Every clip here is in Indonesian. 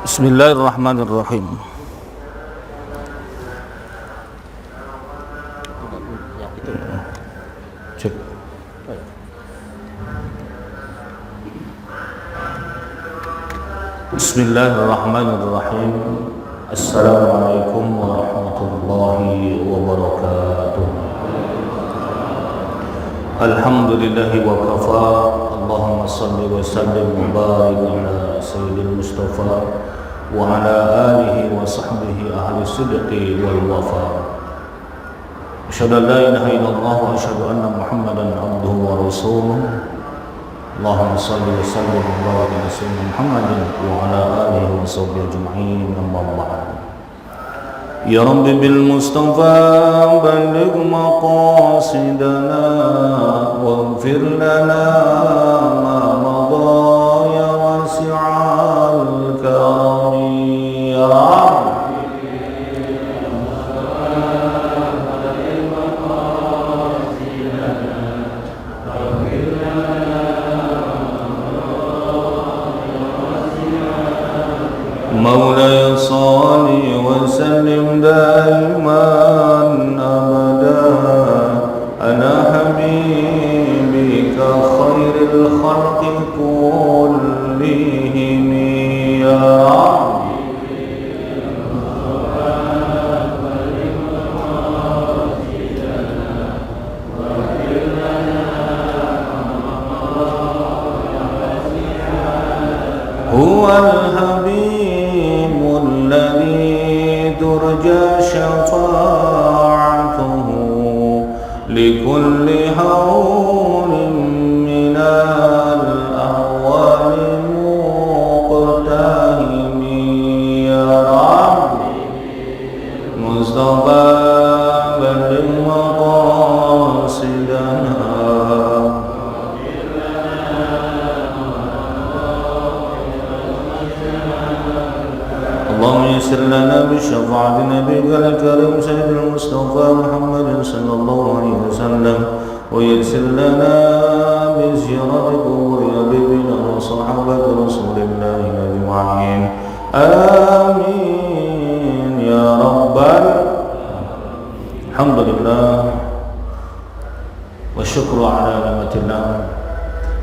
Bismillahirrahmanirrahim. Cek. Bismillahirrahmanirrahim. Assalamualaikum warahmatullahi wabarakatuh. Alhamdulillahi wa kafa. Allahumma salli wa sallim wa barik ala sayyidil Mustafa wa ala alihi wa sahbihi ahli sidqi wal wafa. Asyhadu an la ilaha illallah wa asyhadu anna Muhammadan abduhu wa rasuluh. Allahumma salli wa sallim wa barik ala sayyidina Muhammadin wa ala alihi wa sahbihi ajma'in. Amma ba'd. Ya Rabbi bil Mustafa balligh maqasidana waghfir lana ma madha ya wasi'al karami ya Rabbi. مولاي صل وسلم دائما أبدا على حبيبك خير الخلق كلهم يا ربي. هو الحبيب الذي ترجى شفاعته لكل هول من الأهوال مقتهم يا ربي. مصطفى بلغ مقاصدنا اللهم يسر لنا بشفاعة نبيك الكريم سيد المصطفى محمد صلى الله عليه وسلم ويسر لنا بزيارة قبور حبيبنا وصحابة رسول الله أجمعين آمين يا رب الحمد لله والsyukur ala ni'matillah.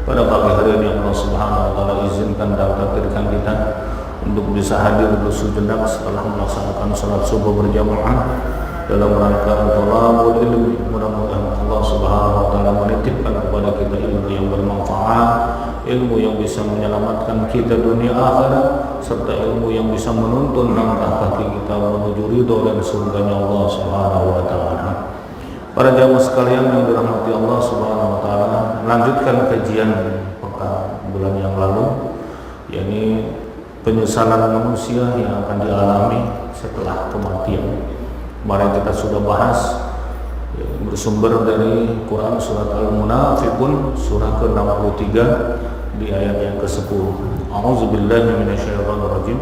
Pada pagi hari ini Allah Subhanahu wa taala izinkan dan takdirkan kita untuk bisa hadir bersejenak setelah melaksanakan salat subuh berjamaah dalam rangka thalabul ilmi. Mudah-mudahan Allah Subhanahu wa taala menitipkan kepada kita ilmu yang bermanfaat, ilmu yang bisa menyelamatkan kita dunia akhirat, serta ilmu yang bisa menuntun langkah kaki kita menuju ridho dan surganya Allah Subhanahu wa taala. Para jamaah sekalian yang dirahmati Allah Subhanahu wa taala, melanjutkan kajian pekan bulan yang lalu, yakni penyesalan manusia yang akan dialami setelah kematian. Kemarin kita sudah bahas bersumber dari Quran surat Al-Munafiqun surah ke-63 di ayat yang ke-10. A'udzubillahi minasyaitonirrajim.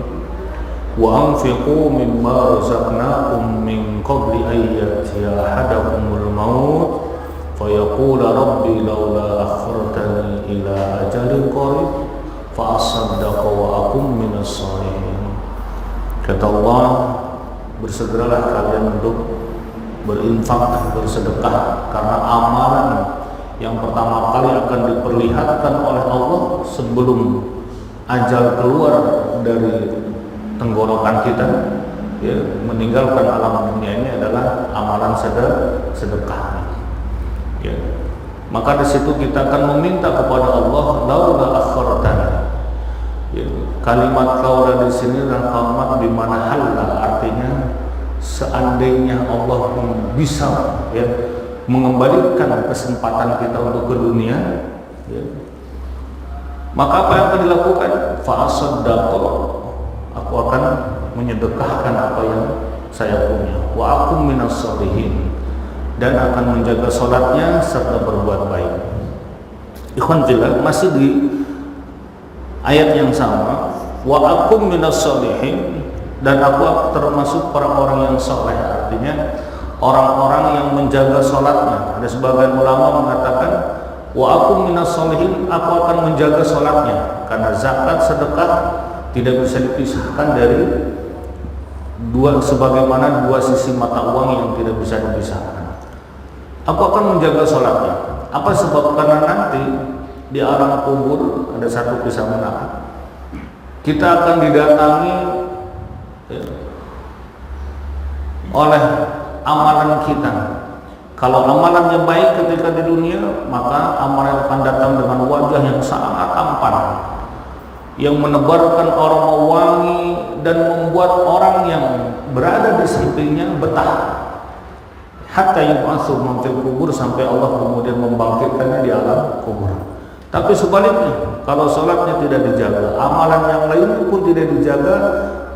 Wa anfiqu mimma razaqnakum min qabli an ya'tiya ahadakumul maut fayaqula rabbi laula akhartani ila ajalin qarib fa'asaddaqa wa akum minas shalihin. Kata Allah, bersegeralah kalian untuk berinfak, bersedekah, karena amalan yang pertama kali akan diperlihatkan oleh Allah sebelum ajal keluar dari tenggorokan kita, ya, meninggalkan alam dunia ini adalah amalan sedekah. Ya. Maka di situ kita akan meminta kepada Allah, laula akhartana. Ya, kalimat laula di sini adalah kalimat di mana halla, artinya seandainya Allah bisa, ya, mengembalikan kesempatan kita untuk ke dunia, ya, maka apa yang akan dilakukan? Fa'asaddaqa, aku akan menyedekahkan apa yang saya punya. Wa akum minas shalihin, dan akan menjaga sholatnya serta berbuat baik. Ikhwan fillah, masih di ayat yang sama, wa akum minas shalihin, dan aku termasuk orang-orang yang soleh, artinya orang-orang yang menjaga sholatnya. Ada sebagian ulama mengatakan wa akum minas sholihin, aku akan menjaga sholatnya, karena zakat sedekah tidak bisa dipisahkan dari sebagaimana dua sisi mata uang yang tidak bisa dipisahkan. Aku akan menjaga sholatnya. Apa sebab? Karena nanti di alam kubur ada satu kisah menarik. Kita akan didatangi oleh amalan kita. Kalau amalannya baik ketika di dunia, maka amalan akan datang dengan wajah yang sangat tampan, yang menebarkan aroma wangi dan membuat orang yang berada di sampingnya betah. Hatta yub'atsu man fil kubur, sampai Allah kemudian membangkitkannya di alam kubur. Tapi sebaliknya, kalau sholatnya tidak dijaga, amalan yang lain pun tidak dijaga,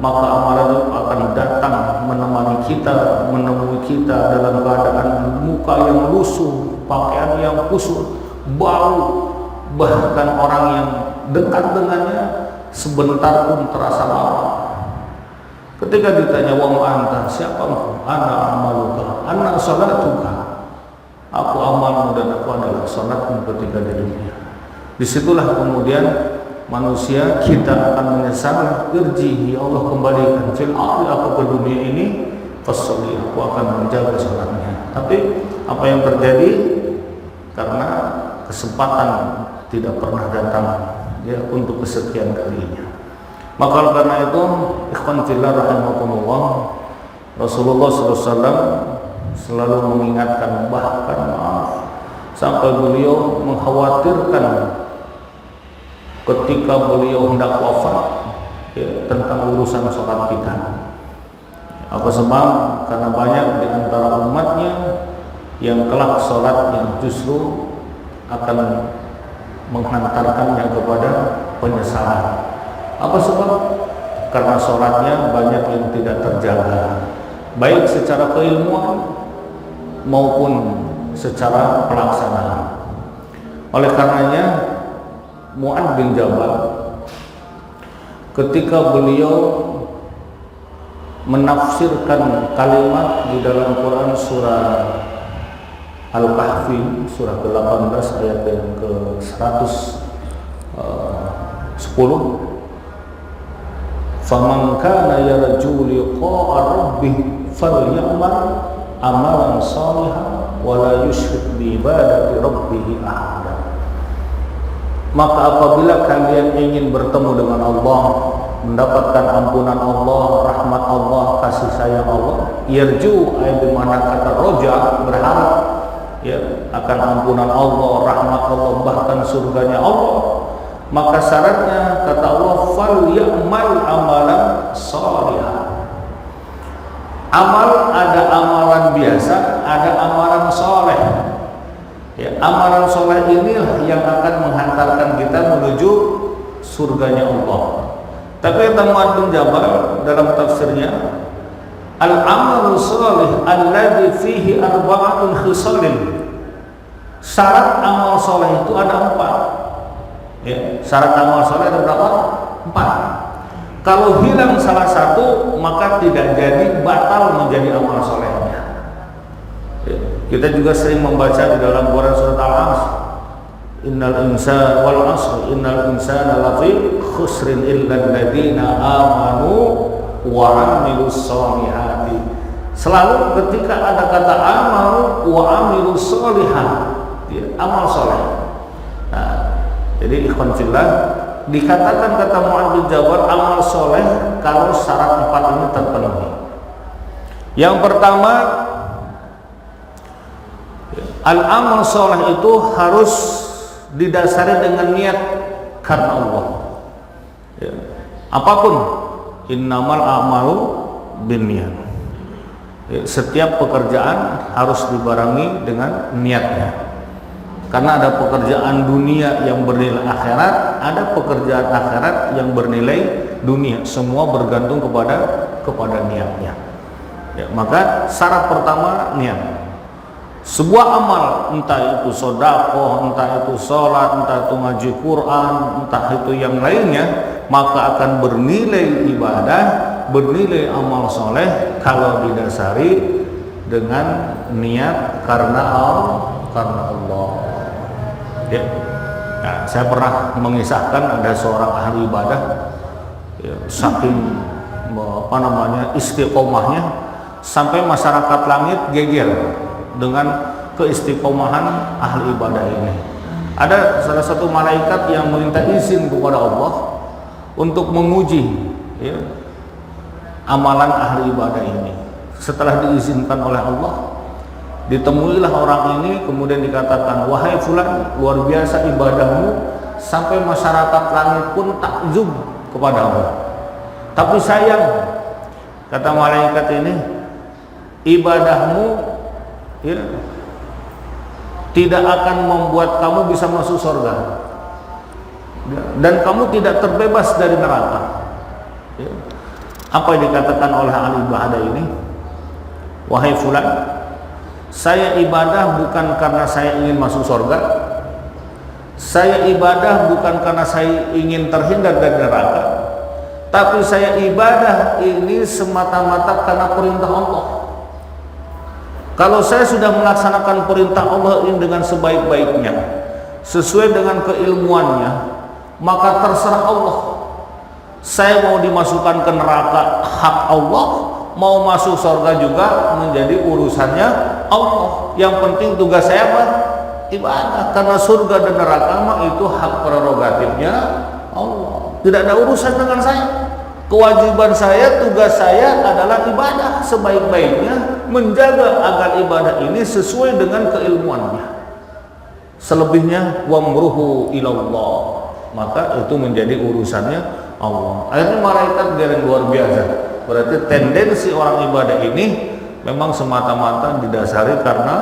maka amalan itu akan datang menemani kita, menemui kita dalam keadaan muka yang lusuh, pakaian yang kusut, bau, bahkan orang yang dekat dengannya sebentar pun terasa lama. Ketika ditanya, wa anta, siapa engkau? Ana amaluka, ana salatuka, aku amalmu dan aku adalah salatmu ketika di dunia. Disitulah kemudian manusia kita akan menyesal, irji, ya Allah kembalikan fil ardi, aku ke dunia ini, fasali, aku akan menjaga salatnya. Tapi apa yang terjadi? Karena kesempatan tidak pernah datang ya untuk kesekian kalinya. Maka karena itu, ikhwan fillah rahimakumullah, Rasulullah SAW selalu mengingatkan, bahkan maaf, sampai beliau mengkhawatirkan ketika beliau hendak wafat ya, tentang urusan sholat kita. Apa sebab? Karena banyak di antara umatnya yang kelak sholatnya justru akan menghantarkannya kepada penyesalan. Apa sebab? Karena sholatnya banyak yang tidak terjaga, baik secara keilmuan maupun secara pelaksanaan. Oleh karenanya Mu'adz bin Jabal ketika beliau menafsirkan kalimat di dalam Quran surah Al-Kahfi surah ke-18 ayat yang ke-110, faman kana yarju liqa'a rabbih falyamal amalan shalihan wa la yusyrik bi ibadati rabbih ahada. Maka apabila kalian ingin bertemu dengan Allah, mendapatkan ampunan Allah, rahmat Allah, kasih sayang Allah, yarju ayat di mana kata roja, berharap ya akan ampunan Allah, rahmat Allah, bahkan surganya Allah, maka syaratnya kata Allah, fal ya'mal amalan shalihan. Amal ada amalan biasa, ada amalan soleh. Ya, amalan soleh inilah yang akan menghantarkan kita menuju surganya Allah. Tapi kata Mu'adz bin Jabal dalam tafsirnya, al-amalu sholih alladzi fihi arba'atun khisalin. Syarat amal soleh itu ada 4. Ya, syarat amal soleh ada berapa? 4. Kalau hilang salah satu, maka tidak jadi, batal menjadi amal solehnya. Ya, kita juga sering membaca di dalam Quran surat Al-Asr, innal insana wal asr innal insana lafi khusrin illa alladziina amanu wa 'amilus sholihati. Selalu ketika ada kata amalu wa 'amilus sholihat, ya, amal soleh. Nah, jadi ikhwan fillah, dikatakan kata Mu'adz bin Jabal amal soleh kalau syarat 4 ini terpenuhi. Yang pertama, al-amal soleh itu harus didasari dengan niat karena Allah. Ya. Apapun, innamal a'malu binniyat. Ya, setiap pekerjaan harus dibarengi dengan niatnya. Karena ada pekerjaan dunia yang bernilai akhirat, ada pekerjaan akhirat yang bernilai dunia. Semua bergantung kepada niatnya. Ya, maka syarat pertama niat. Sebuah amal, entah itu sedekah, entah itu sholat, entah itu ngaji Quran, entah itu yang lainnya, maka akan bernilai ibadah, bernilai amal soleh kalau didasari dengan niat karena Allah. Ya. Nah, saya pernah mengisahkan ada seorang ahli ibadah ya, saking istiqomahnya sampai masyarakat langit geger dengan keistiqomahan ahli ibadah ini. Ada salah satu malaikat yang meminta izin kepada Allah untuk menguji ya, amalan ahli ibadah ini. Setelah diizinkan oleh Allah, ditemuilah orang ini, kemudian dikatakan, wahai fulan, luar biasa ibadahmu sampai masyarakat langit pun takjub kepadamu. Tapi sayang, kata malaikat ini, ibadahmu ya, tidak akan membuat kamu bisa masuk surga, dan kamu tidak terbebas dari neraka. Ya. Apa yang dikatakan oleh ahli ibadah ini? Wahai fulan, saya ibadah bukan karena saya ingin masuk surga, saya ibadah bukan karena saya ingin terhindar dari neraka, tapi saya ibadah ini semata-mata karena perintah Allah. Kalau saya sudah melaksanakan perintah Allah ini dengan sebaik-baiknya, sesuai dengan keilmuannya, maka terserah Allah. Saya mau dimasukkan ke neraka, hak Allah, mau masuk surga juga menjadi urusannya Allah. Yang penting tugas saya apa? Ibadah. Karena surga dan neraka mah itu hak prerogatifnya Allah. Tidak ada urusan dengan saya. Kewajiban saya, tugas saya adalah ibadah sebaik-baiknya, menjaga agar ibadah ini sesuai dengan keilmuannya. Selebihnya wamruhu ilallah, maka itu menjadi urusannya Allah. Akhirnya malaikat yang luar biasa. Berarti tendensi orang ibadah ini memang semata-mata didasari karena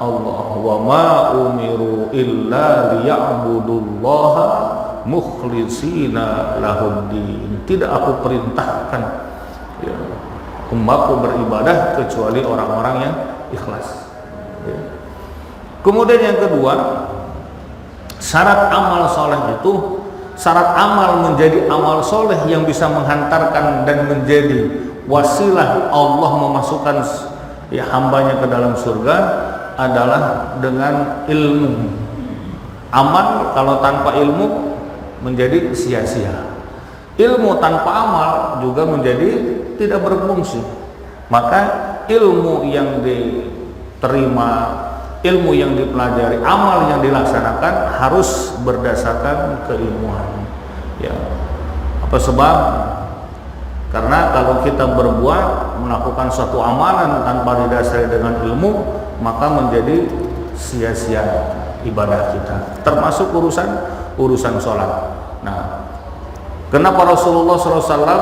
Allah. Wa ma umiru illa liya'budullaha mukhlishina lahuddin. Tidak aku perintahkan ya, umatku beribadah kecuali orang-orang yang ikhlas. Ya. Kemudian yang kedua, syarat amal soleh itu, syarat amal menjadi amal soleh yang bisa menghantarkan dan menjadi wasilah Allah memasukkan ya, hambanya ke dalam surga adalah dengan ilmu. Amal kalau tanpa ilmu menjadi sia-sia. Ilmu tanpa amal juga menjadi tidak berfungsi. Maka ilmu yang diterima, ilmu yang dipelajari, amal yang dilaksanakan harus berdasarkan keilmuan. Ya. Apa sebab? Karena kalau kita berbuat melakukan suatu amalan tanpa didasari dengan ilmu, maka menjadi sia-sia ibadah kita. Termasuk urusan sholat. Nah, kenapa Rasulullah SAW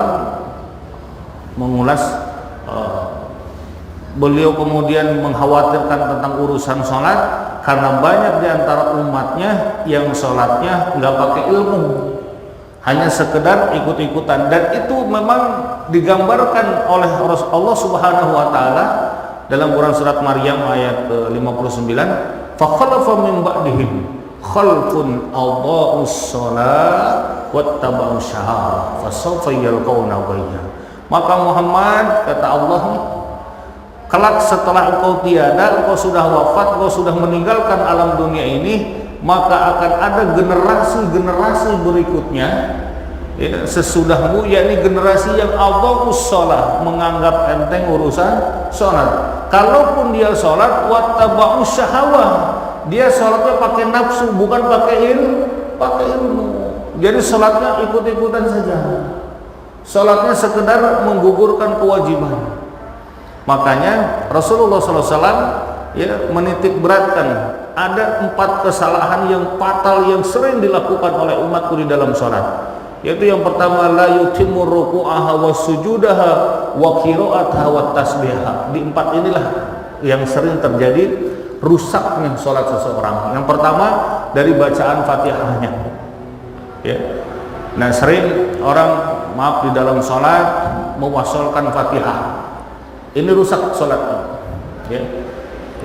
mengulas? Beliau kemudian mengkhawatirkan tentang urusan sholat karena banyak diantara umatnya yang sholatnya nggak pakai ilmu, hanya sekedar ikut-ikutan, dan itu memang digambarkan oleh Allah Subhanahu Wa Taala dalam Quran surat Maryam ayat 59. Fakhalafa min ba'dihim khalfun adha'us shalah wattaba'us syahawat fasawfa yalqawna ghayya. Maka Muhammad, kata Allah, kelak setelah engkau tiada, engkau sudah wafat, engkau sudah meninggalkan alam dunia ini, maka akan ada generasi-generasi berikutnya ya, sesudahmu, yakni generasi yang adha'us shalah, menganggap enteng urusan sholat. Kalaupun dia sholat, wattaba'us syahawat, dia sholatnya pakai nafsu, bukan pakai ilmu. Jadi sholatnya ikut-ikutan saja, sholatnya sekedar menggugurkan kewajiban. Makanya Rasulullah SAW ya, menitik beratkan ada 4 kesalahan yang fatal yang sering dilakukan oleh umatku di dalam sholat. Yaitu yang pertama, la yutimmu ruku'aha wa sujudaha wa qira'ataha wa tasbiha. Di 4 inilah yang sering terjadi rusaknya sholat seseorang. Yang pertama dari bacaan Fatihahnya. Ya. Nah, sering orang di dalam sholat mewasolkan Fatihah. Ini rusak sholatnya. Ya.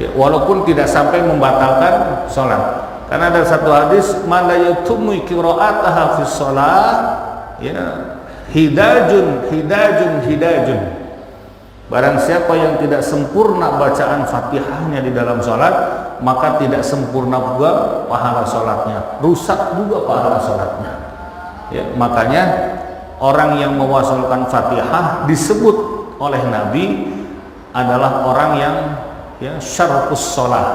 Ya, walaupun tidak sampai membatalkan sholat. Karena ada satu hadis, man la yutimmu qira'ataha fi shalah ya hidajun. Barang siapa yang tidak sempurna bacaan Fatihahnya di dalam sholat, maka tidak sempurna juga pahala sholatnya, rusak juga pahala sholatnya. Ya, makanya orang yang mewasalkan Fatihah disebut oleh Nabi adalah orang yang ya syarqus shalah,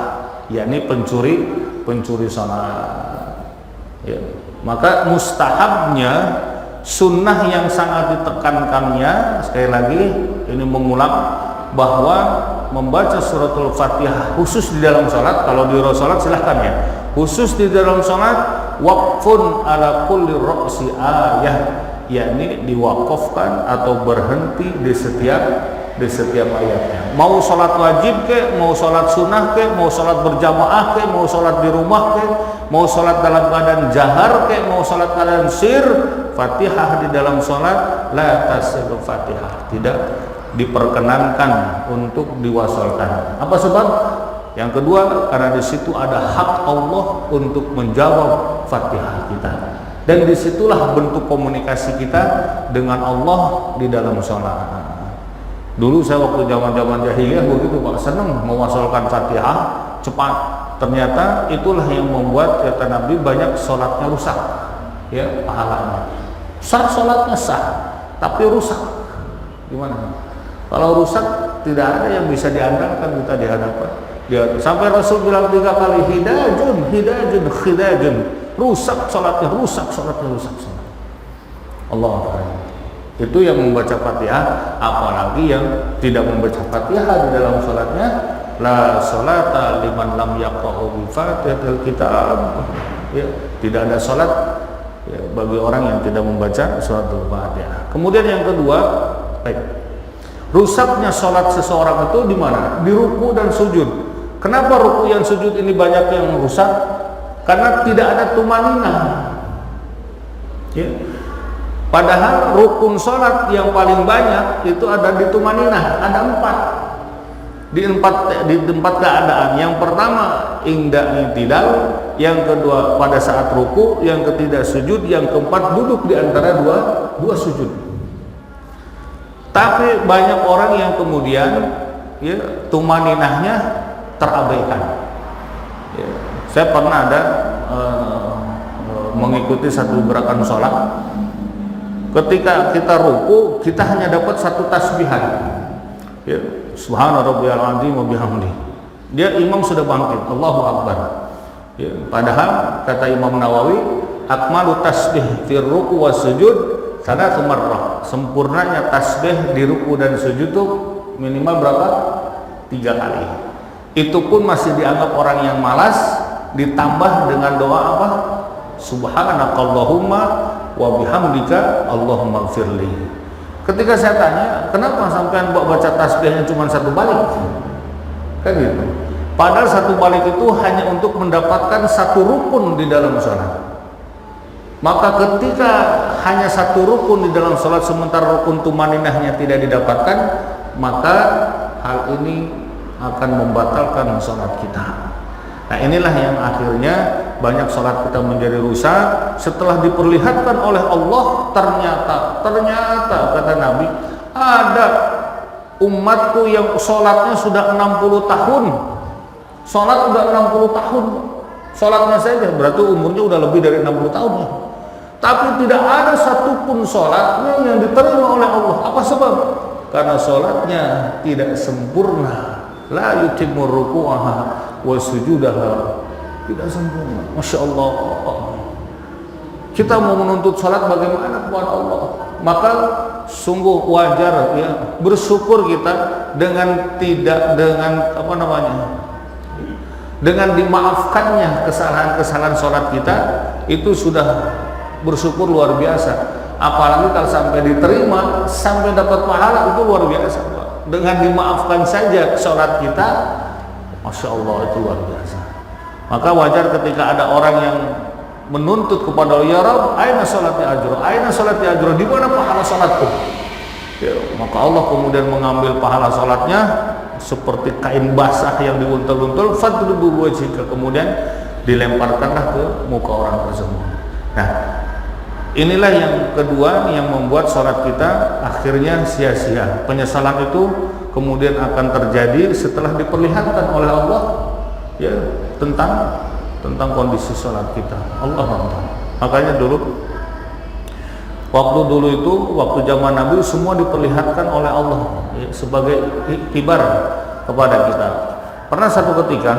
yakni pencuri salat. Ya. Maka mustahabnya, sunnah yang sangat ditekankannya, sekali lagi ini mengulang, bahwa membaca suratul Fatihah khusus di dalam salat, kalau di luar salat silahkan ya, khusus di dalam salat, waqfun ala kulli ra'si ayah, yakni diwakafkan atau berhenti di setiap ayatnya. Mau salat wajib ke, mau salat sunnah ke, mau salat berjamaah ke, mau salat di rumah ke, mau salat dalam keadaan jahar ke, mau salat keadaan sir, Fatihah di dalam salat la tasilu Fatihah, tidak diperkenankan untuk diwasalkan. Apa sebab? Yang kedua, karena di situ ada hak Allah untuk menjawab Fatihah kita, dan disitulah bentuk komunikasi kita dengan Allah di dalam salat. Dulu saya waktu zaman jahiliyah begitu Pak, senang mewasalkan Fatihah cepat. Ternyata itulah yang membuat kata Nabi banyak sholatnya rusak, ya pahalanya. Sah sholatnya sah, tapi rusak. Gimana? Kalau rusak tidak ada yang bisa diandalkan kita di hadapan dia. Sampai Rasul bilang 3 kali hidajun, rusak sholatnya. Allah Akbar. Itu yang membaca Fatihah, apalagi yang tidak membaca Fatihah di dalam sholatnya. La sholata liman lam yaqra'u bi Fatihatil kitab. Ya, tidak ada sholat ya, bagi orang yang tidak membaca suratul Fatihah. Kemudian yang kedua, rusaknya sholat seseorang itu di mana? Di ruku dan sujud. Kenapa ruku yang sujud ini banyak yang rusak? Karena tidak ada tumaninah. Ya. Padahal rukun sholat yang paling banyak itu ada di tumaninah, ada 4. Di empat keadaan. Yang pertama inda i'tidal, yang kedua pada saat ruku, yang ketiga sujud, yang keempat duduk di antara dua sujud. Tapi banyak orang yang kemudian ya tumaninahnya terabaikan. Ya, saya pernah ada mengikuti satu gerakan sholat. Ketika kita ruku, kita hanya dapat satu tasbihan. Ya, subhana rabbiyal azim wa bihamdi. Dia imam sudah bangkit, Allahu akbar. Ya, padahal kata Imam Nawawi, akmalu tasbih fi ruku wa sujud salatu marrah. Sempurnanya tasbih di ruku dan sujud itu minimal berapa? 3 kali. Itu pun masih dianggap orang yang malas, ditambah dengan doa apa? Subhanakallahumma wa bihamdika Allahumma gfirli. Ketika saya tanya, kenapa sampean baca tasbihnya cuma 1 balik? Kan gitu. Padahal 1 balik itu hanya untuk mendapatkan 1 rukun di dalam sholat. Maka ketika hanya 1 rukun di dalam sholat, sementara rukun tumaninahnya tidak didapatkan, maka hal ini akan membatalkan sholat kita. Nah, inilah yang akhirnya banyak sholat kita menjadi rusak setelah diperlihatkan oleh Allah. Ternyata kata Nabi, ada umatku yang sholatnya sudah 60 tahun. Sholat udah 60 tahun. Sholatnya saja berarti umurnya udah lebih dari 60 tahun ya. Tapi tidak ada satupun sholatnya yang diterima oleh Allah. Apa sebab? Karena sholatnya tidak sempurna. La yutimmu ruku'aha wa sujudaha, tidak sempurna. Masya Allah. Kita mau menuntut salat bagaimana kepada Allah? Maka sungguh wajar ya, bersyukur kita dengan dengan dimaafkannya kesalahan-kesalahan salat kita, itu sudah bersyukur luar biasa. Apalagi kalau sampai diterima, sampai dapat pahala, itu luar biasa. Dengan dimaafkan saja sholat kita, Masya Allah, itu luar biasa. Maka wajar ketika ada orang yang menuntut kepada Allah, ya Rabb, aina sholati ajro, di mana pahala sholatku? Ya, maka Allah kemudian mengambil pahala sholatnya seperti kain basah yang diuntel-untel, fadribu wajhika, kemudian dilemparkanlah ke muka orang tersebut. Nah, inilah yang kedua yang membuat sholat kita akhirnya sia-sia. Penyesalan itu kemudian akan terjadi setelah diperlihatkan oleh Allah ya tentang kondisi sholat kita. Allah. Makanya dulu Waktu dulu itu, waktu zaman Nabi, semua diperlihatkan oleh Allah ya, sebagai iktibar kepada kita. Pernah satu ketika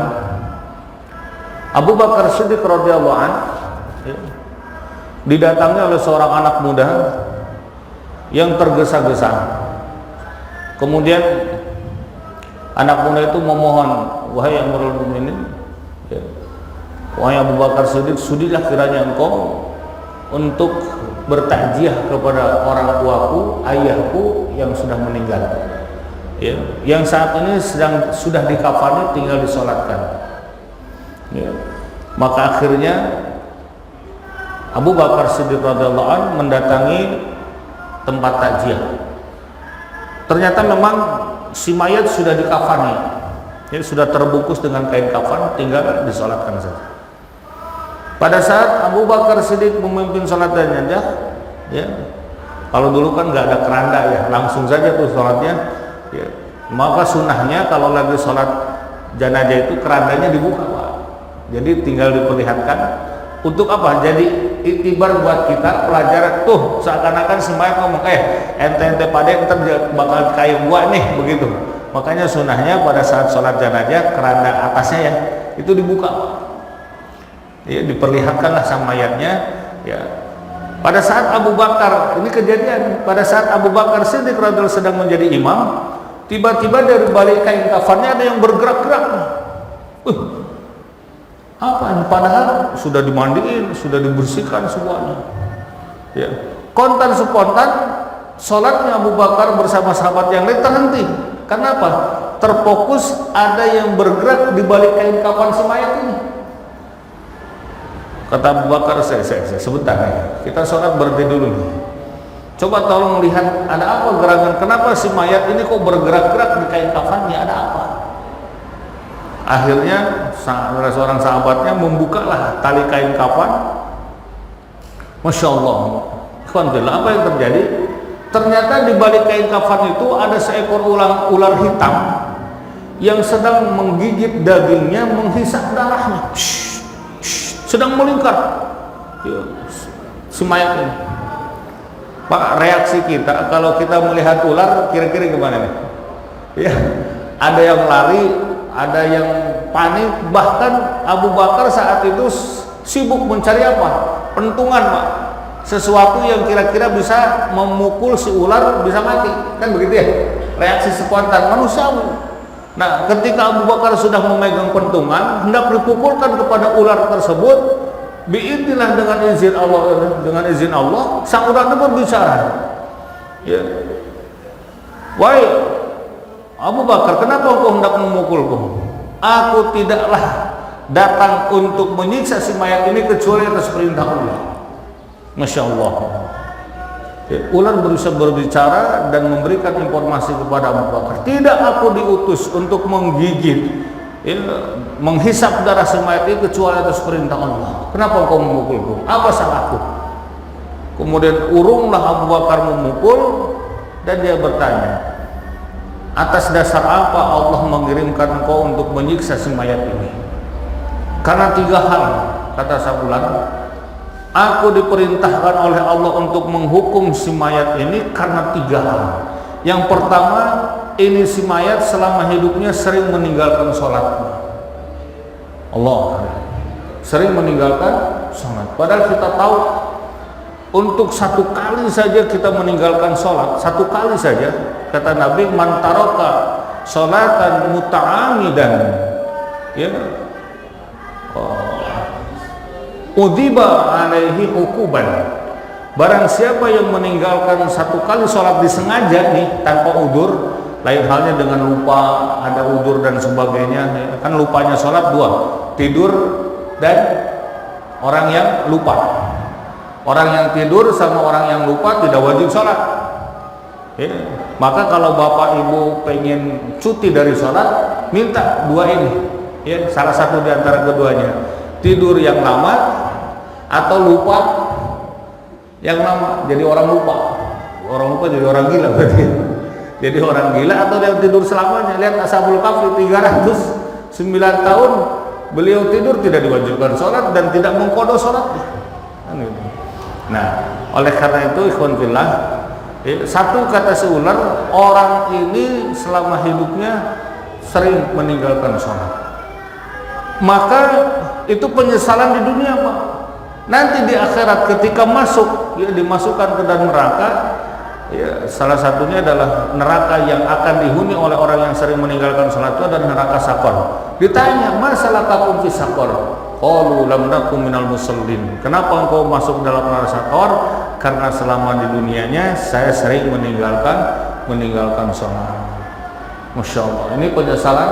Abu Bakar Siddiq radhiyallahu anhu ya, didatangi oleh seorang anak muda yang tergesa-gesa. Kemudian anak muda itu memohon, wahai Amirul Mukminin, ya, wahai Abu Bakar Siddiq, sudilah kiranya engkau untuk bertakziah kepada orang tuaku, ayahku yang sudah meninggal, ya, yang saat ini sudah dikafani, tinggal disolatkan. Ya. Maka akhirnya Abu Bakar Siddiq radhiyallahu anhu mendatangi tempat takziah. Ternyata memang si mayat sudah dikafani, ya, sudah terbungkus dengan kain kafan, tinggal disolatkan saja. Pada saat Abu Bakar Siddiq memimpin sholat jenazah, ya, kalau dulu kan nggak ada keranda ya, langsung saja tuh sholatnya. Ya. Maka sunnahnya kalau lagi sholat jenazah itu kerandanya dibuka, Pak. Jadi tinggal diperlihatkan. Untuk apa? Jadi iktibar buat kita, pelajaran tuh seakan-akan semuanya ngomong, ente pada ntar bakal kayak gua nih, begitu. Makanya sunnahnya pada saat sholat jenazah keranda atasnya ya itu dibuka, Pak. Ya, diperlihatkanlah sama mayatnya ya. Pada saat Abu Bakar, ini kejadian pada saat Abu Bakar Siddiq radhiyallahu sedang menjadi imam, tiba-tiba dari balik kain kafannya ada yang bergerak-gerak. Apa ini? Padahal sudah dimandiin, sudah dibersihkan semuanya. Ya. Kontan spontan sholatnya Abu Bakar bersama sahabat yang lain terhenti. Kenapa? Terfokus ada yang bergerak di balik kain kafan si mayat ini. Kata Abu Bakar, saya sebentar nih, kita sholat berhenti dulu nih. Coba tolong lihat ada apa gerangan, kenapa si mayat ini kok bergerak-gerak di kain kafannya, ada apa? Akhirnya salah seorang sahabatnya membukalah tali kain kafan. Masya Allah, alhamdulillah, apa yang terjadi? Ternyata di balik kain kafan itu ada seekor ular hitam yang sedang menggigit dagingnya, menghisap darahnya. Sedang melingkar ya, si mayat ini. Pak, reaksi kita kalau kita melihat ular kira-kira gimana nih? Ya, ada yang lari, ada yang panik, bahkan Abu Bakar saat itu sibuk mencari apa? Pentungan, Pak. Sesuatu yang kira-kira bisa memukul si ular bisa mati, kan begitu ya? Reaksi spontan manusiawi. Nah, ketika Abu Bakar sudah memegang pentungan, hendak dipukulkan kepada ular tersebut, biidznillah dengan izin Allah, sang ular itu berbicara. Ya. Wahai Abu Bakar, kenapa engkau hendak memukulku? Aku tidaklah datang untuk menyiksa si mayat ini kecuali atas perintah Allah. Masya Allah. Ya, ular bisa berbicara dan memberikan informasi kepada Abu Bakar. Tidak aku diutus untuk menggigit, ya, menghisap darah si mayat ini kecuali atas perintah Allah. Kenapa engkau memukulku? Apa salahku? Kemudian urunglah Abu Bakar memukul dan dia bertanya, atas dasar apa Allah mengirimkan engkau untuk menyiksa si mayat ini? Karena 3 hal, kata sang ular. Aku diperintahkan oleh Allah untuk menghukum si mayat ini karena 3 hal. Yang pertama, ini si mayat selama hidupnya sering meninggalkan sholat. Allah, sering meninggalkan sholat. Padahal kita tahu untuk 1 kali saja kita meninggalkan sholat, 1 kali saja, kata Nabi, man taraka sholatan muta'amidan, ya, udhiba alaihi hukuban. Barang siapa yang meninggalkan 1 kali sholat disengaja nih tanpa udur, lain halnya dengan lupa, ada udur dan sebagainya, kan lupanya sholat 2, tidur dan orang yang lupa. Orang yang tidur sama orang yang lupa tidak wajib sholat ya. Maka kalau bapak ibu pengen cuti dari sholat, minta 2 ini ya, salah satu di antara keduanya, tidur yang lama atau lupa yang lama. Jadi orang lupa jadi orang gila berarti. Jadi orang gila atau yang tidur selamanya. Lihat Ashabul Kahfi 309 tahun beliau tidur, tidak diwajibkan sholat dan tidak mengqadha sholat kan gitu. Nah, oleh karena itu ikhwan fillah, satu kata si ular, orang ini selama hidupnya sering meninggalkan sholat, maka itu penyesalan di dunia Pak. Nanti di akhirat ketika masuk, ya, dimasukkan ke dalam neraka, ya, salah satunya adalah neraka yang akan dihuni oleh orang yang sering meninggalkan sholat itu adalah neraka sakor. Ditanya, masalah kakum fi sakor? Qalu lam nakum minal musallin. Kenapa engkau masuk dalam neraka sakor? Karena selama di dunianya saya sering meninggalkan sholat. Masya Allah, ini penyesalan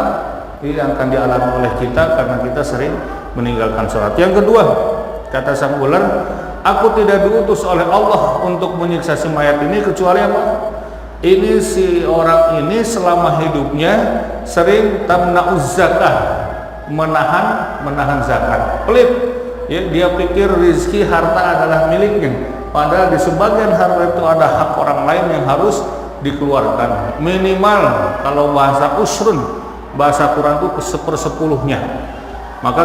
yang akan dialami oleh kita karena kita sering meninggalkan sholat. Yang kedua, kata sang ular, aku tidak diutus oleh Allah untuk menyiksa si mayat ini kecuali apa? Ini si orang ini selama hidupnya sering tamna'uz zakah, menahan zakat, pelit. Ya, dia pikir rezeki harta adalah miliknya, padahal di sebagian harta itu ada hak orang lain yang harus dikeluarkan. Minimal kalau bahasa usrun, bahasa Quran itu sepersepuluhnya. Maka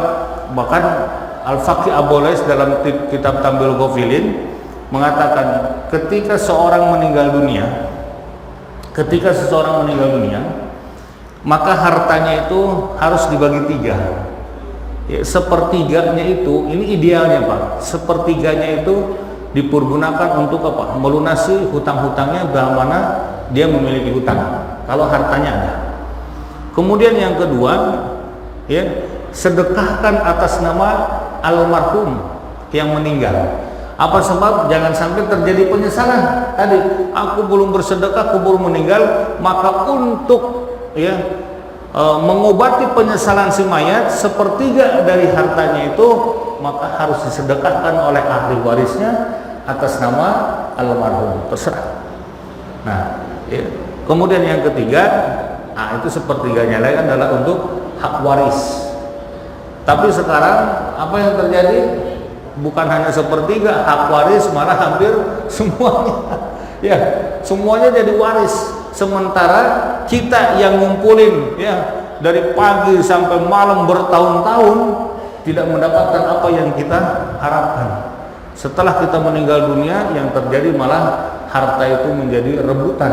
bahkan Al-Faqih Abolais dalam kitab Tambil Ghafilin mengatakan ketika seseorang meninggal dunia, maka hartanya itu harus dibagi tiga. Ya, sepertiganya itu, ini idealnya Pak, sepertiganya itu dipergunakan untuk apa? Melunasi hutang-hutangnya bila mana dia memiliki hutang, kalau hartanya ada. Kemudian yang kedua, ya, sedekahkan atas nama almarhum yang meninggal. Apa sebab? Jangan sampai terjadi penyesalan. Tadi aku belum bersedekah, aku belum meninggal, maka untuk, ya, mengobati penyesalan si mayat, sepertiga dari hartanya itu maka harus disedekahkan oleh ahli warisnya atas nama almarhum, terserah. Nah, ya. Kemudian yang ketiga, itu sepertiganya lagi adalah untuk hak waris. Tapi sekarang apa yang terjadi? Bukan hanya sepertiga, hak waris malah hampir semuanya. Ya, semuanya jadi waris. Sementara kita yang ngumpulin, ya, dari pagi sampai malam bertahun-tahun tidak mendapatkan apa yang kita harapkan. Setelah kita meninggal dunia, yang terjadi malah harta itu menjadi rebutan,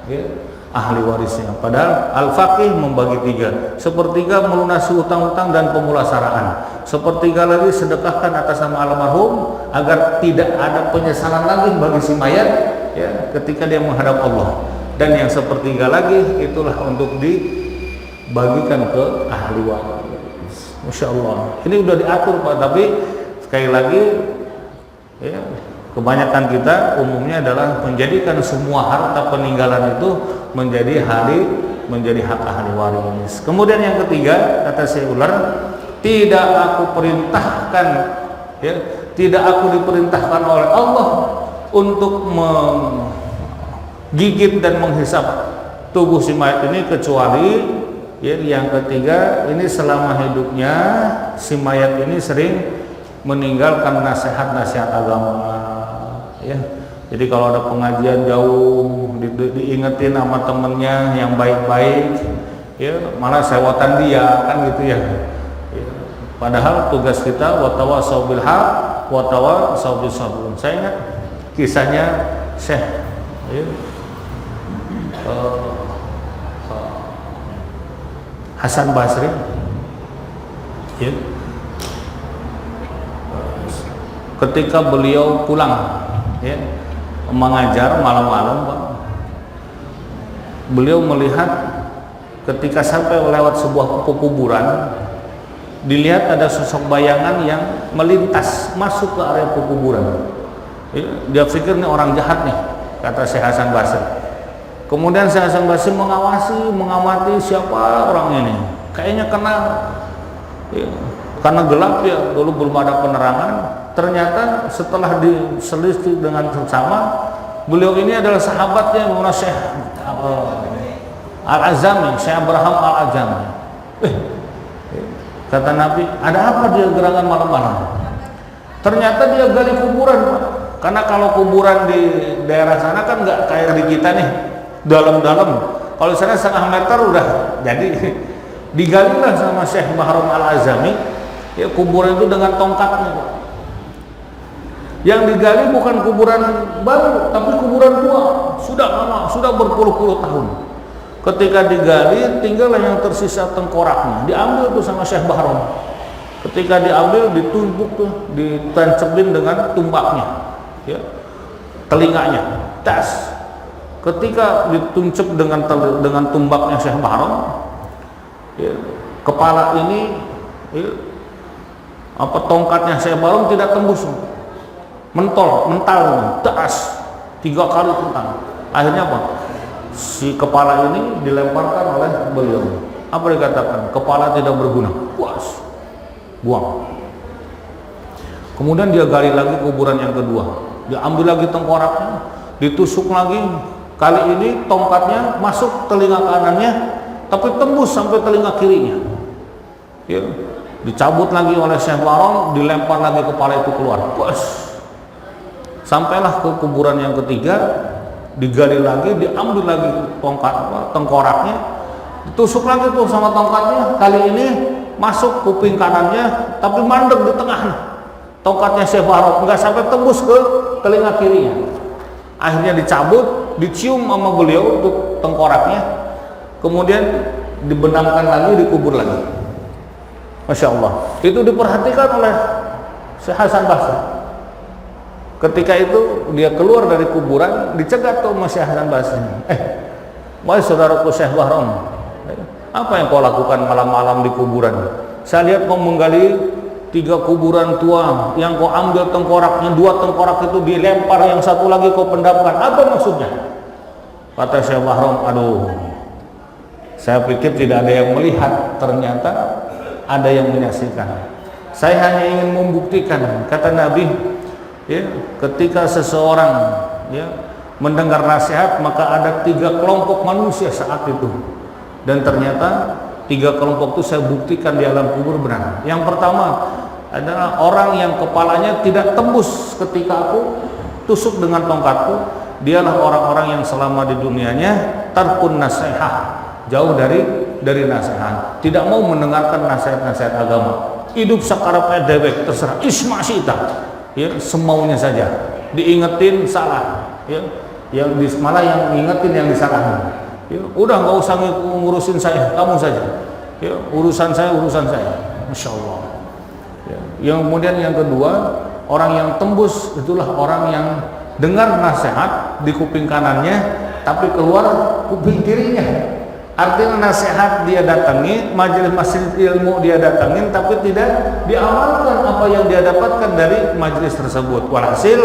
ya, ahli warisnya. Padahal Al-Faqih membagi tiga. Sepertiga melunasi hutang-hutang dan pemulasaraan. Sepertiga lagi sedekahkan atas nama almarhum agar tidak ada penyesalan lagi bagi si mayat, ya, ketika dia menghadap Allah. Dan yang sepertiga lagi itulah untuk dibagikan ke ahli waris. Masya Allah. Ini udah diatur Pak, tapi sekali lagi, ya, kebanyakan kita umumnya adalah menjadikan semua harta peninggalan itu menjadi hak ahli waris. Kemudian yang ketiga, kata si ular, tidak aku perintahkan, ya, tidak aku diperintahkan oleh Allah untuk menggigit dan menghisap tubuh si mayat ini kecuali, ya, yang ketiga, ini selama hidupnya si mayat ini sering meninggalkan nasihat-nasihat agama, ya. Jadi kalau ada pengajian jauh, diingetin sama temennya yang baik-baik, ya, malah sewatan dia, kan gitu ya. Padahal tugas kita watawasau bil haq watawasau bis sabr. Saya ingat kisahnya Syekh, ya, Hasan Basri, ya, ketika beliau pulang, ya, mengajar malam-malam Pak, beliau melihat ketika sampai lewat sebuah kuburan, dilihat ada sosok bayangan yang melintas masuk ke area kuburan. Dia pikir ini orang jahat nih, kata Syekh Hasan Basri. Kemudian Syekh Hasan Basri mengamati siapa orang ini. Kayaknya kenal, ya, karena gelap, ya, dulu belum ada penerangan. Ternyata setelah diselisih dengan sesama, beliau ini adalah sahabatnya Muna Syekh Al-Azami, Syekh Abraham Al-Azami. Kata Nabi, ada apa dia gerangan malam-malam? Ternyata dia gali kuburan, Pak. Karena kalau kuburan di daerah sana kan nggak kayak di kita nih, dalam-dalam. Kalau sana setengah meter udah jadi. Digalilah sama Syekh Bahram Al-Azami, ya, kuburan itu dengan tongkatnya, Pak. Yang digali bukan kuburan baru, tapi kuburan tua, sudah lama, sudah berpuluh-puluh tahun. Ketika digali, tinggallah yang tersisa tengkoraknya, diambil tuh sama Syekh Bahrom. Ketika diambil, ditumbuk tuh, ditancepin dengan tumbaknya, ya, telinganya, tas. Ketika dituncep dengan tumbaknya Syekh Bahrom, ya, kepala ini, ya, tongkatnya Syekh Bahrom tidak tembus, mental, tas, 3 kali tentang. Akhirnya apa? Si kepala ini dilemparkan oleh beliau. Apa dikatakan? Kepala tidak berguna. Puas, buang. Kemudian dia gali lagi kuburan yang kedua. Dia ambil lagi tengkoraknya, ditusuk lagi. Kali ini tongkatnya masuk telinga kanannya, tapi tembus sampai telinga kirinya. Ya, dicabut lagi oleh Syekh Bahrom, dilempar lagi kepala itu keluar. Puas. Sampailah ke kuburan yang ketiga, digali lagi, diambil lagi tengkoraknya, ditusuk lagi tuh sama tongkatnya. Kali ini masuk kuping kanannya, tapi mandek di tengah. Tongkatnya Syekh Bahrom nggak sampai tembus ke telinga kirinya. Akhirnya dicabut, dicium sama beliau untuk tengkoraknya, kemudian dibenamkan lagi, dikubur lagi. Masya Allah. Itu diperhatikan oleh Syekh Hasan Basri. Ketika itu dia keluar dari kuburan, dicegat tuh Syekh Hasan Basri. Wahai saudaraku Syekh Bahrom, apa yang kau lakukan malam-malam di kuburan? Saya lihat kau menggali 3 kuburan tua, yang kau ambil tengkoraknya, 2 tengkorak itu dilempar, yang satu lagi kau pendamkan. Apa maksudnya? Kata Syekh Bahrom, aduh, saya pikir tidak ada yang melihat, ternyata ada yang menyaksikan. Saya hanya ingin membuktikan, kata Nabi, ya, ketika seseorang, ya, mendengar nasihat, maka ada 3 kelompok manusia saat itu, dan ternyata 3 kelompok itu saya buktikan di alam kubur benar. Yang pertama adalah orang yang kepalanya tidak tembus ketika aku tusuk dengan tongkatku. Dialah orang-orang yang selama di dunianya tarkun nasihat, jauh dari nasihat, tidak mau mendengarkan nasihat-nasihat agama. Hidup sakarapnya dewek, terserah, isma syita, ya, semaunya saja. Diingetin salah, ya, malah yang ngingetin yang disalahin. Ya, udah nggak usah ngurusin saya, kamu saja. Ya, urusan saya. Masya Allah. Ya. Yang kemudian yang kedua, orang yang tembus itulah orang yang dengar nasihat di kuping kanannya, tapi keluar kuping kirinya. Artinya nasihat dia datangi, majelis ilmu dia datangin, tapi tidak diamalkan apa yang dia dapatkan dari majelis tersebut. Walhasil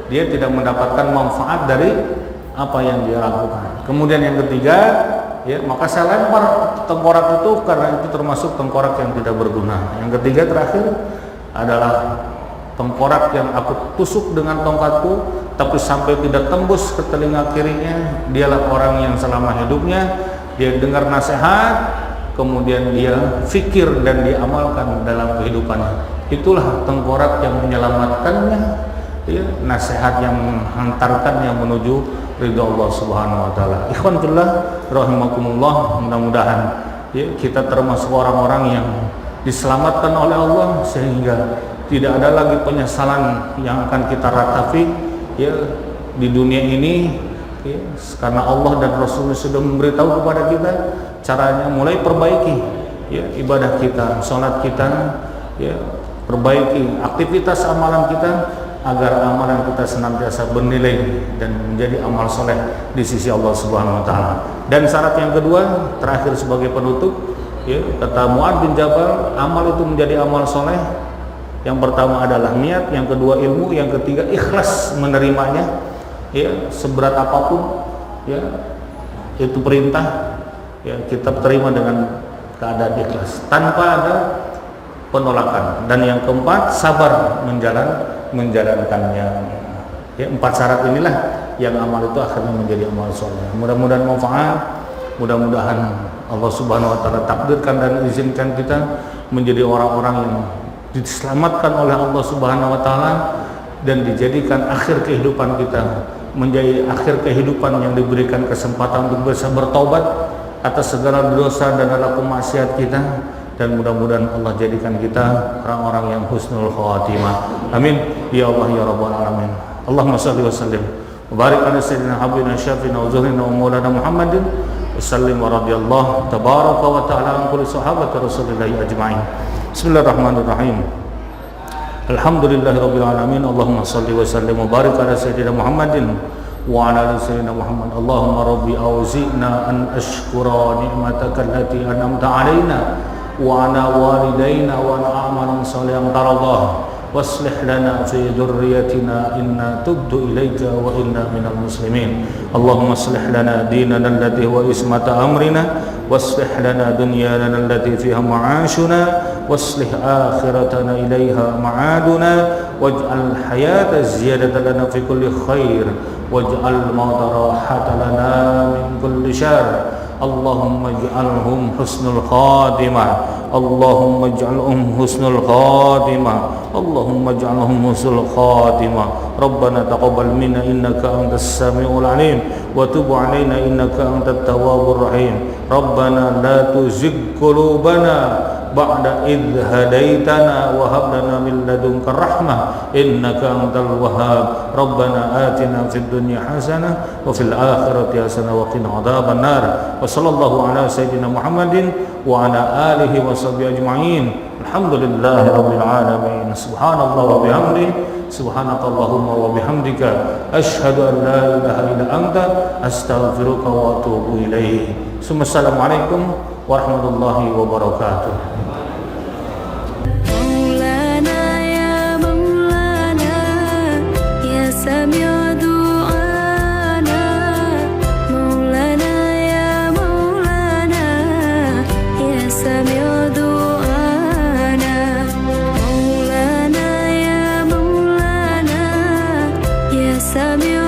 dia tidak mendapatkan manfaat dari apa yang dia lakukan. Kemudian yang ketiga, ya, maka saya lempar tengkorak itu karena itu termasuk tengkorak yang tidak berguna. Yang ketiga terakhir adalah tengkorak yang aku tusuk dengan tongkatku, tapi sampai tidak tembus ke telinga kirinya. Dialah orang yang selama hidupnya dia dengar nasihat, kemudian dia fikir dan diamalkan dalam kehidupannya. Itulah tengkorak yang menyelamatkannya, ya, nasihat yang menghantarkannya menuju ridha Allah Subhanahu wa taala. Ikhwan fillah rahimakumullah, mudah-mudahan, ya, kita termasuk orang-orang yang diselamatkan oleh Allah sehingga tidak ada lagi penyesalan yang akan kita ratapi, ya, di dunia ini, ya, karena Allah dan Rasulnya sudah memberitahu kepada kita caranya. Mulai perbaiki, ya, ibadah kita, sholat kita, ya, perbaiki aktivitas amalan kita agar amalan kita senantiasa bernilai dan menjadi amal soleh di sisi Allah Subhanahu wa taala. Dan syarat yang kedua terakhir sebagai penutup, ya, kata Mu'adz bin Jabal, amal itu menjadi amal soleh, yang pertama adalah niat, yang kedua ilmu, yang ketiga ikhlas menerimanya, ya, seberat apapun, ya, itu perintah, ya, kita terima dengan keadaan ikhlas tanpa ada penolakan. Dan yang keempat, sabar menjalankannya. Ya, 4 syarat inilah yang amal itu akhirnya menjadi amal soleh. Mudah-mudahan manfaat, mudah-mudahan Allah Subhanahu wa taala takdirkan dan izinkan kita menjadi orang-orang yang diselamatkan oleh Allah Subhanahu wa taala dan dijadikan akhir kehidupan kita menjadi akhir kehidupan yang diberikan kesempatan untuk bisa bertobat atas segala dosa dan segala kemaksiat kita, dan mudah-mudahan Allah jadikan kita orang-orang yang husnul khatimah. Amin ya Allah ya rabbal alamin. Allahumma shalli wa sallim wa barik ala sayyidina habibina syafiina wa zuhrina wa maulana Muhammadin wa sallim wa radiyallahu tabaraka wa ta'ala an kulli sahabati rasulillahi ajma'in. Bismillahirrahmanirrahim. Alhamdulillahi rabbil alamin. Allahumma shalli wa sallim wa barik ala sayyidina Muhammadin wa ala ali sayyidina Muhammad. Allahumma rabbi auzi'na an ashkura ni'mataka allati an'amta alaina wa ala walidayna wa an a'malan salihan taradah waslih lana fi dhurriyyatina inna tubtu ilayka wa inna minal muslimin. Allahumma aslih lana dinana allati huwa ismata amrina waslih lana dunyana allati fiha ma'ashuna waslih akhiratana ilaiha ma'aduna waj'al hayata ziyadatan lana fi kulli khair waj'al mauta rahatan lana min kulli syarr. Allahumma ij'alhum husnul khatimah. Allahumma ij'alhum husnul khatimah. Allahumma ij'alhum husnul khatimah. Rabbana taqabbal minna innaka antas samiul alim wa tub 'alaina innaka antat tawwabur rahim. Rabbana la tuzigh qulubana ba'da idh hadaitana wa hab lana min ladunka rahmah innaka antal wahhab. Rabbana atina fid dunya hasanah wa fil akhirati hasanah wa qina adzaban nar. Wa sallallahu ala sayyidina Muhammadin wa ala alihi wa sahbihi ajma'in. Alhamdulillahi rabbil alamin. Subhanallah wa bihamdihi subhanakallahumma wa bihamdika asyhadu an la ilaha illa anta astaghfiruka wa atubu ilaik. Assalamualaikum warahmatullahi wabarakatuh. Samir